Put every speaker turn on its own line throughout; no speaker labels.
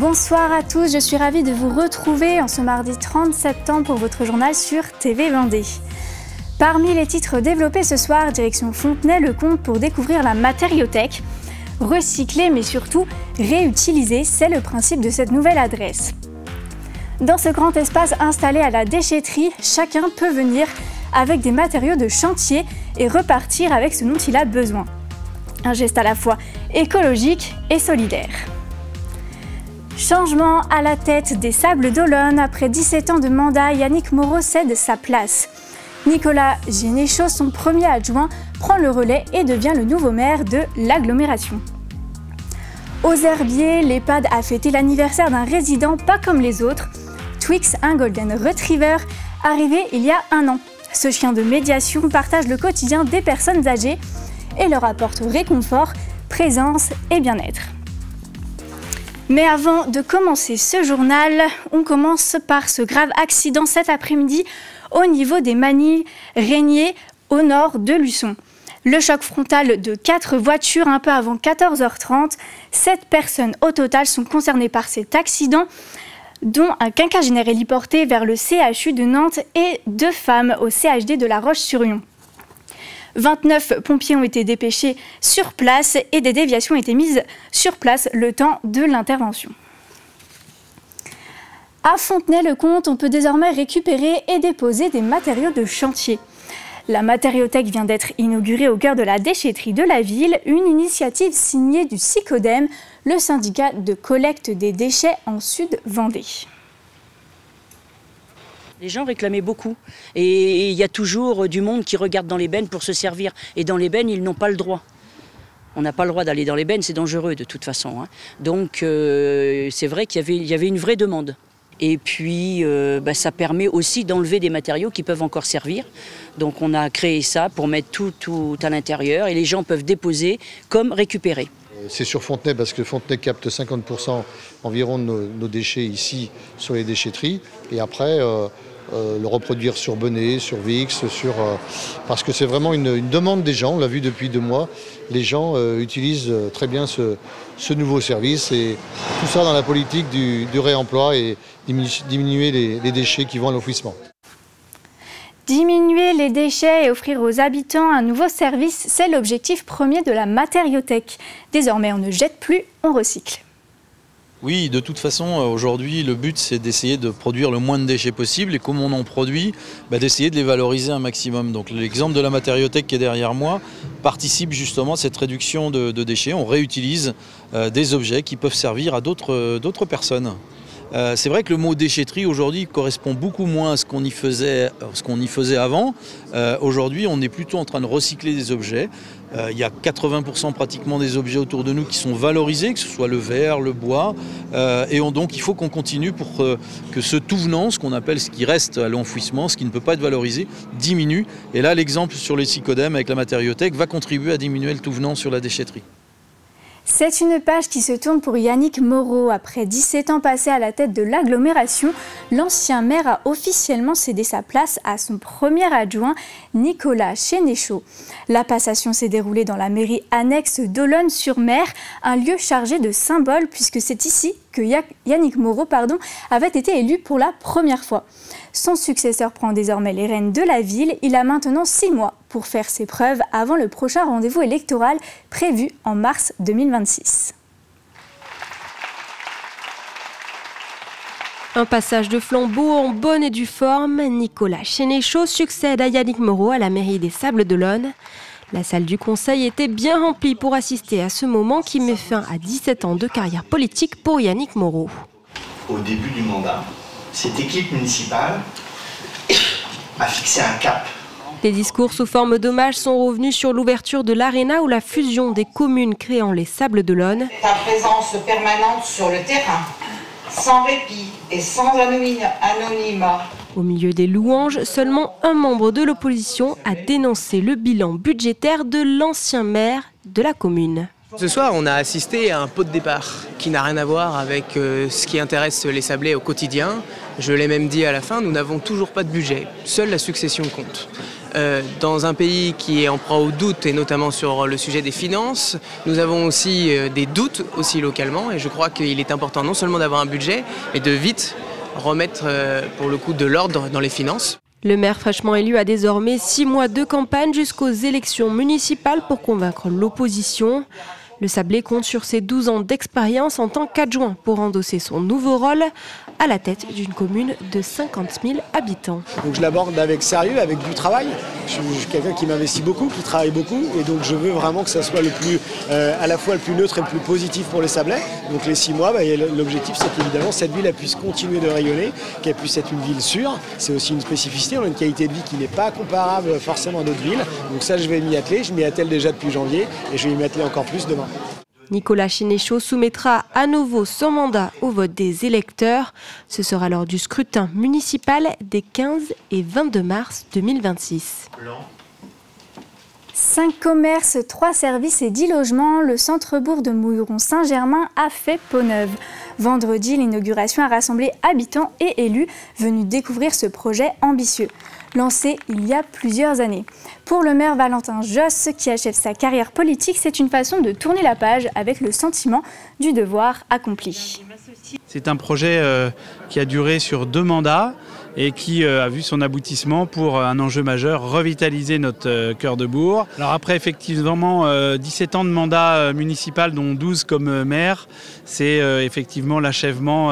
Bonsoir à tous, je suis ravie de vous retrouver en ce mardi 30 septembre pour votre journal sur TV Vendée. Parmi les titres développés ce soir, direction Fontenay-le-Comte pour découvrir la matériothèque. Recycler mais surtout réutiliser, c'est le principe de cette nouvelle adresse. Dans ce grand espace installé à la déchetterie, chacun peut venir avec des matériaux de chantier et repartir avec ce dont il a besoin. Un geste à la fois écologique et solidaire. Changement à la tête des Sables d'Olonne. Après 17 ans de mandat, Yannick Moreau cède sa place. Nicolas Généchaud, son premier adjoint, prend le relais et devient le nouveau maire de l'agglomération. Aux Herbiers, l'EHPAD a fêté l'anniversaire d'un résident pas comme les autres. Twix, un Golden Retriever, arrivé il y a un an. Ce chien de médiation partage le quotidien des personnes âgées et leur apporte réconfort, présence et bien-être. Mais avant de commencer ce journal, on commence par ce grave accident cet après-midi au niveau des Magny-Régnier au nord de Luçon. Le choc frontal de 4 voitures un peu avant 14h30. 7 personnes au total sont concernées par cet accident, dont un quinquagénaire héliporté vers le CHU de Nantes et 2 femmes au CHD de La Roche-sur-Yon. 29 pompiers ont été dépêchés sur place et des déviations ont été mises sur place le temps de l'intervention. À Fontenay-le-Comte, on peut désormais récupérer et déposer des matériaux de chantier. La matériothèque vient d'être inaugurée au cœur de la déchetterie de la ville, une initiative signée du SICODEM, le syndicat de collecte des déchets en Sud-Vendée.
Les gens réclamaient beaucoup et il y a toujours du monde qui regarde dans les bennes pour se servir. Et dans les bennes, ils n'ont pas le droit. On n'a pas le droit d'aller dans les bennes, c'est dangereux de toute façon. Donc c'est vrai qu'il y avait une vraie demande. Et puis ça permet aussi d'enlever des matériaux qui peuvent encore servir. Donc on a créé ça pour mettre tout à l'intérieur et les gens peuvent déposer comme récupérer.
C'est sur Fontenay parce que Fontenay capte 50% environ de nos déchets ici sur les déchetteries. Et après, le reproduire sur Benay, sur Vix, parce que c'est vraiment une demande des gens, on l'a vu depuis 2 mois. Les gens utilisent très bien ce nouveau service et tout ça dans la politique du réemploi et diminuer les déchets qui vont à l'enfouissement.
Diminuer les déchets et offrir aux habitants un nouveau service, c'est l'objectif premier de la matériothèque. Désormais, on ne jette plus, on recycle.
Oui, de toute façon, aujourd'hui, le but, c'est d'essayer de produire le moins de déchets possible et comme on en produit, d'essayer de les valoriser un maximum. Donc l'exemple de la matériothèque qui est derrière moi participe justement à cette réduction de déchets. On réutilise des objets qui peuvent servir à d'autres personnes. C'est vrai que le mot déchetterie aujourd'hui correspond beaucoup moins à ce qu'on y faisait avant. Aujourd'hui, on est plutôt en train de recycler des objets. Il y a 80% pratiquement des objets autour de nous qui sont valorisés, que ce soit le verre, le bois. Donc il faut qu'on continue pour que ce tout venant, ce qu'on appelle ce qui reste à l'enfouissement, ce qui ne peut pas être valorisé, diminue. Et là, l'exemple sur les SICODEM avec la matériothèque va contribuer à diminuer le tout venant sur la déchetterie.
C'est une page qui se tourne pour Yannick Moreau. Après 17 ans passés à la tête de l'agglomération, l'ancien maire a officiellement cédé sa place à son premier adjoint, Nicolas Généchaud. La passation s'est déroulée dans la mairie annexe d'Olonne-sur-Mer, un lieu chargé de symboles puisque c'est ici que Yannick Moreau avait été élu pour la première fois. Son successeur prend désormais les rênes de la ville. Il a maintenant 6 mois pour faire ses preuves avant le prochain rendez-vous électoral prévu en mars 2026.
Un passage de flambeau en bonne et due forme. Nicolas Généchaud succède à Yannick Moreau à la mairie des Sables d'Olonne. La salle du conseil était bien remplie pour assister à ce moment qui met fin à 17 ans de carrière politique pour Yannick Moreau.
Au début du mandat, cette équipe municipale a fixé un cap.
Les discours sous forme d'hommage sont revenus sur l'ouverture de l'Arena ou la fusion des communes créant les Sables d'Olonne.
Ta présence permanente sur le terrain, sans répit et sans anonymat.
Au milieu des louanges, seulement un membre de l'opposition a dénoncé le bilan budgétaire de l'ancien maire de la commune.
Ce soir, on a assisté à un pot de départ qui n'a rien à voir avec ce qui intéresse les Sablés au quotidien. Je l'ai même dit à la fin, nous n'avons toujours pas de budget. Seule la succession compte. Dans un pays qui est en proie au doute, et notamment sur le sujet des finances, nous avons aussi des doutes aussi localement. Et je crois qu'il est important non seulement d'avoir un budget, mais de vite remettre pour le coup de l'ordre dans les finances.
Le maire fraîchement élu a désormais 6 mois de campagne jusqu'aux élections municipales pour convaincre l'opposition. Le Sablé compte sur ses 12 ans d'expérience en tant qu'adjoint pour endosser son nouveau rôle à la tête d'une commune de 50 000 habitants.
Donc je l'aborde avec sérieux, avec du travail. Je suis quelqu'un qui m'investit beaucoup, qui travaille beaucoup, et donc je veux vraiment que ça soit le plus, à la fois le plus neutre et le plus positif pour les Sablais. Donc les 6 mois, l'objectif c'est qu'évidemment cette ville elle puisse continuer de rayonner, qu'elle puisse être une ville sûre. C'est aussi une spécificité, on a une qualité de vie qui n'est pas comparable forcément à d'autres villes. Donc ça je vais m'y atteler, je m'y attelle déjà depuis janvier et je vais m'y atteler encore plus demain.
Nicolas Sénéchault soumettra à nouveau son mandat au vote des électeurs. Ce sera lors du scrutin municipal des 15 et 22 mars 2026.
5 commerces, 3 services et 10 logements, le centre-bourg de Mouilleron-Saint-Germain a fait peau neuve. Vendredi, l'inauguration a rassemblé habitants et élus venus découvrir ce projet ambitieux, lancé il y a plusieurs années. Pour le maire Valentin Josse, qui achève sa carrière politique, c'est une façon de tourner la page avec le sentiment du devoir accompli.
C'est un projet qui a duré sur 2 mandats et qui a vu son aboutissement pour un enjeu majeur, revitaliser notre cœur de bourg. Alors après effectivement 17 ans de mandat municipal, dont 12 comme maire, c'est effectivement l'achèvement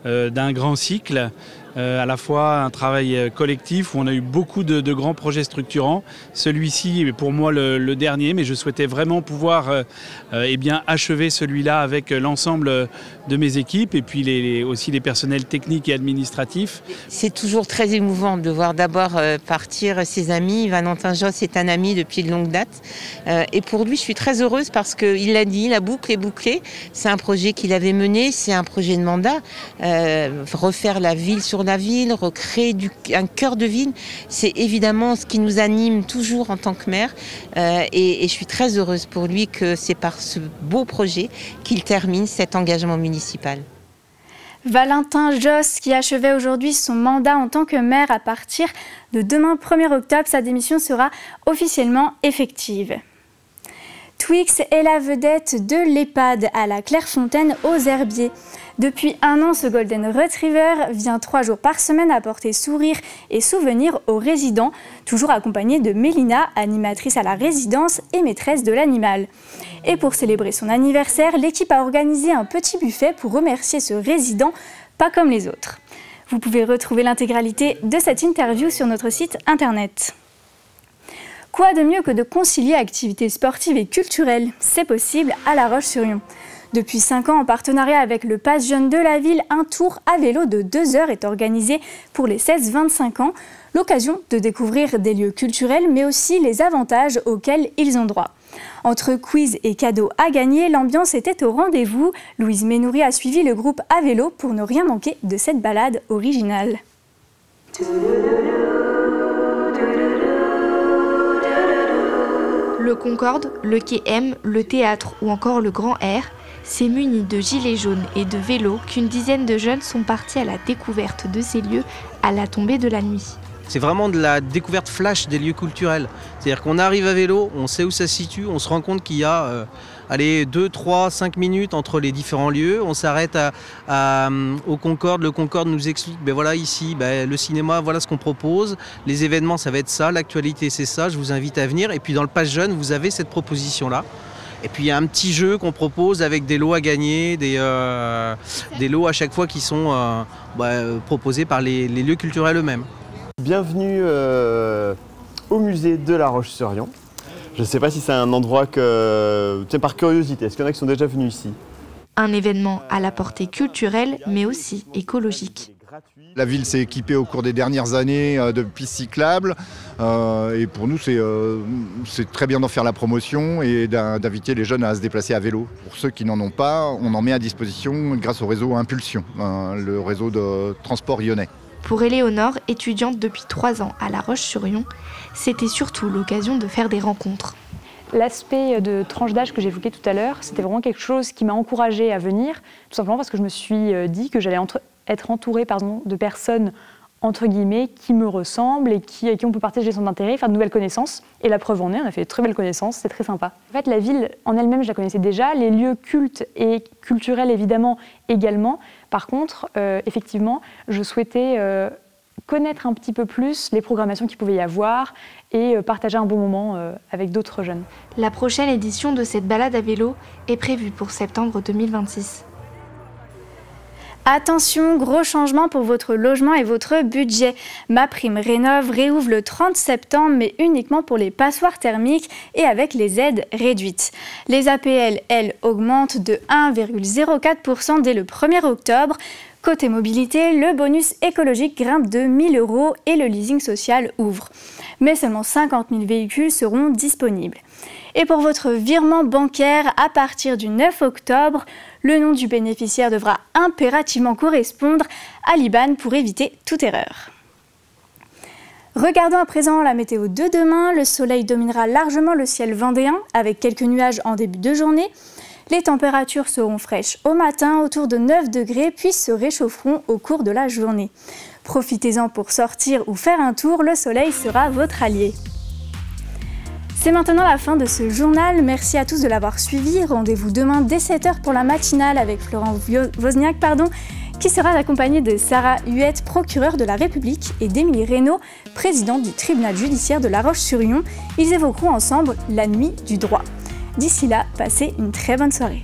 d'un grand cycle. À la fois un travail collectif où on a eu beaucoup de grands projets structurants. Celui-ci est pour moi le dernier, mais je souhaitais vraiment pouvoir achever celui-là avec l'ensemble de mes équipes et puis aussi les personnels techniques et administratifs.
C'est toujours très émouvant de voir d'abord partir ses amis. Valentin Josse est un ami depuis de longue date. Et pour lui, je suis très heureuse parce qu'il l'a dit, la boucle est bouclée. C'est un projet qu'il avait mené, c'est un projet de mandat. Refaire la ville sur la ville, recréer un cœur de ville, c'est évidemment ce qui nous anime toujours en tant que maire. Et je suis très heureuse pour lui que c'est par ce beau projet qu'il termine cet engagement municipal.
Valentin Josse, qui achevait aujourd'hui son mandat en tant que maire à partir de demain 1er octobre, sa démission sera officiellement effective. Twix est la vedette de l'EHPAD à la Clairefontaine aux Herbiers. Depuis 1 an, ce Golden Retriever vient 3 jours par semaine apporter sourire et souvenirs aux résidents, toujours accompagné de Mélina, animatrice à la résidence et maîtresse de l'animal. Et pour célébrer son anniversaire, l'équipe a organisé un petit buffet pour remercier ce résident, pas comme les autres. Vous pouvez retrouver l'intégralité de cette interview sur notre site internet. Quoi de mieux que de concilier activités sportives et culturelles? C'est possible à La Roche-sur-Yon. Depuis 5 ans, en partenariat avec le Pass Jeune de la ville, un tour à vélo de 2 heures est organisé pour les 16-25 ans. L'occasion de découvrir des lieux culturels, mais aussi les avantages auxquels ils ont droit. Entre quiz et cadeaux à gagner, l'ambiance était au rendez-vous. Louise Ménouri a suivi le groupe à vélo pour ne rien manquer de cette balade originale.
Le Concorde, le Quai M, le théâtre ou encore le Grand R, c'est muni de gilets jaunes et de vélos qu'une dizaine de jeunes sont partis à la découverte de ces lieux à la tombée de la nuit.
C'est vraiment de la découverte flash des lieux culturels. C'est-à-dire qu'on arrive à vélo, on sait où ça se situe, on se rend compte qu'il y a 2, 3, 5 minutes entre les différents lieux. On s'arrête au Concorde. Le Concorde nous explique, voilà ici, le cinéma, voilà ce qu'on propose. Les événements, ça va être ça. L'actualité, c'est ça. Je vous invite à venir. Et puis dans le Pass Jeune, vous avez cette proposition-là. Et puis il y a un petit jeu qu'on propose avec des lots à gagner, des lots à chaque fois qui sont proposés par les lieux culturels eux-mêmes.
Bienvenue au musée de La Roche-sur-Yon. Je ne sais pas si c'est un endroit que, tiens, par curiosité, est-ce qu'il y en a qui sont déjà venus ici?
Un événement à la portée culturelle, mais aussi écologique.
La ville s'est équipée au cours des dernières années de pistes cyclables et pour nous c'est très bien d'en faire la promotion et d'inviter les jeunes à se déplacer à vélo. Pour ceux qui n'en ont pas, on en met à disposition grâce au réseau Impulsion, le réseau de transport lyonnais.
Pour Éléonore, étudiante depuis 3 ans à La Roche-sur-Yon, c'était surtout l'occasion de faire des rencontres.
L'aspect de tranche d'âge que j'évoquais tout à l'heure, c'était vraiment quelque chose qui m'a encouragée à venir, tout simplement parce que je me suis dit que j'allais être entourée de personnes entre guillemets, qui me ressemblent et avec qui on peut partager son intérêt, faire de nouvelles connaissances. Et la preuve en est, on a fait de très belles connaissances, c'est très sympa. En fait, la ville en elle-même, je la connaissais déjà, les lieux cultes et culturels évidemment également. Par contre, effectivement, je souhaitais connaître un petit peu plus les programmations qu'il pouvait y avoir et partager un bon moment avec d'autres jeunes.
La prochaine édition de cette balade à vélo est prévue pour septembre 2026.
Attention, gros changement pour votre logement et votre budget. MaPrimeRénov' réouvre le 30 septembre, mais uniquement pour les passoires thermiques et avec les aides réduites. Les APL, elles, augmentent de 1,04% dès le 1er octobre. Côté mobilité, le bonus écologique grimpe de 1 000 € et le leasing social ouvre. Mais seulement 50 000 véhicules seront disponibles. Et pour votre virement bancaire, à partir du 9 octobre, le nom du bénéficiaire devra impérativement correspondre à l'IBAN pour éviter toute erreur. Regardons à présent la météo de demain. Le soleil dominera largement le ciel vendéen avec quelques nuages en début de journée. Les températures seront fraîches au matin, autour de 9 degrés, puis se réchaufferont au cours de la journée. Profitez-en pour sortir ou faire un tour, le soleil sera votre allié. C'est maintenant la fin de ce journal. Merci à tous de l'avoir suivi. Rendez-vous demain dès 7h pour la matinale avec Florent Wozniak, qui sera accompagné de Sarah Huette, procureure de la République, et d'Émilie Reynaud, présidente du tribunal judiciaire de La Roche-sur-Yon. Ils évoqueront ensemble la nuit du droit. D'ici là, passez une très bonne soirée.